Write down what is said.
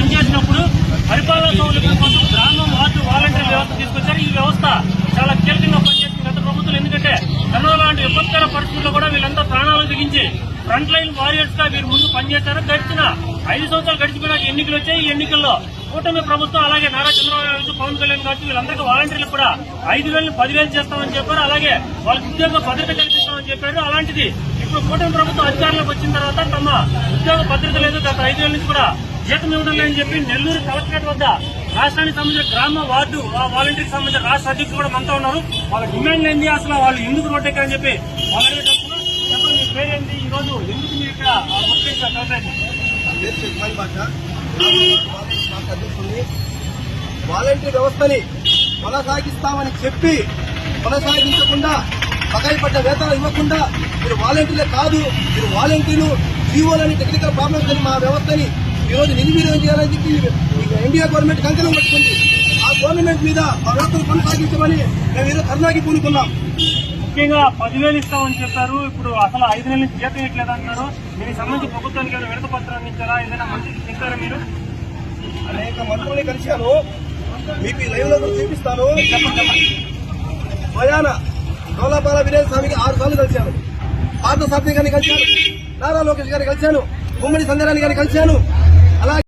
పనిచేసినప్పుడు పరిపాలనా సౌలభ్యం కోసం గ్రామం వార్డు వాలంటీర్ వ్యవస్థ తీసుకొచ్చారు. ఈ వ్యవస్థ చాలా కీలకంగా పనిచేస్తుంది గత ప్రభుత్వం. ఎందుకంటే కరోనా లాంటి విపత్కర పరిస్థితుల్లో కూడా వీళ్ళంతా ప్రాణాలు దిగించి ఫ్రంట్ లైన్ వారియర్స్ గా వీరు ముందు పనిచేశారు. గడిచిన 5 సంవత్సరాలు గడిచిపోయినాక ఎన్నికలు వచ్చాయి. ఈ ఎన్నికల్లో కూటమి ప్రభుత్వం అలాగే నారా చంద్రబాబు నాయుడు, పవన్ కళ్యాణ్ గారు వీళ్ళందరికీ వాలంటీర్లకు కూడా 5,000 10,000 చేస్తామని చెప్పారు. అలాగే వాళ్ళకి ఉద్యోగ భద్రత కల్పిస్తామని చెప్పారు. అలాంటిది ఇప్పుడు కూటమి ప్రభుత్వం అధికారంలోకి వచ్చిన తర్వాత తమ ఉద్యోగ భద్రత లేదు, గత 5,000 నుంచి కూడా జీతం ఇవ్వడం లేదని చెప్పి నెల్లూరు కలెక్టరేట్ వద్ద రాష్ట్రానికి సంబంధించిన గ్రామ వార్డు వాలంటీర్కి సంబంధించిన రాష్ట్ర అధ్యక్షులు కూడా మనతో ఉన్నారు. వాళ్ళ డిమాండ్ ఏంది, అసలు వాళ్ళు ఎందుకు రోడ్డెక్కారని చెప్పి వాళ్ళు అడిగేటప్పుడు చెప్పండి. మీ పేరేంటి, ఈ రోజు ఎందుకు మీరు ఇక్కడ వాలంటీర్ వ్యవస్థని కొనసాగిస్తామని చెప్పి కొనసాగించకుండా బకాయి పడ్డ వేతనాలు ఇవ్వకుండా మీరు వాలంటీర్లే కాదు, మీరు వాలంటీర్లు జీవోలని టెక్నికల్ ప్రాబ్లమ్స్ అని మా వ్యవస్థని ఈ రోజు నిర్వీర్యం చేయాలని చెప్పి ఇండియా గవర్నమెంట్ కంకణం పట్టుకుంది. ఆ గవర్నమెంట్ మీద ఆ వ్యవస్థను కొనసాగించమని మేము ఈరోజు ధర్నాకి పూనుకున్నాం. ముఖ్యంగా 10,000 ఇస్తామని చెప్పారు. ఇప్పుడు అసలు 5 నెలల నుంచి జీతం ఇవ్వట్లేదు అంటున్నారు. దీనికి సంబంధించి ప్రభుత్వానికి ఏమైనా విడత పత్రాన్ని ఇచ్చారా, ఏదైనా మంత్రికి చెప్పారా మీరు? అనేక మంత్రుల్ని కలిశాను, మీకు లైవ్ లో కూడా చూపిస్తాను. స్వయాన గౌలాపాల వినయ్ స్వామికి 6 సార్లు కలిశాను, పార్థసారథి గారిని కలిశాను, నారా లోకేష్ గారిని కలిశాను, గుమ్మడి సంధ్యారాణి గారిని కలిశాను. అలాగే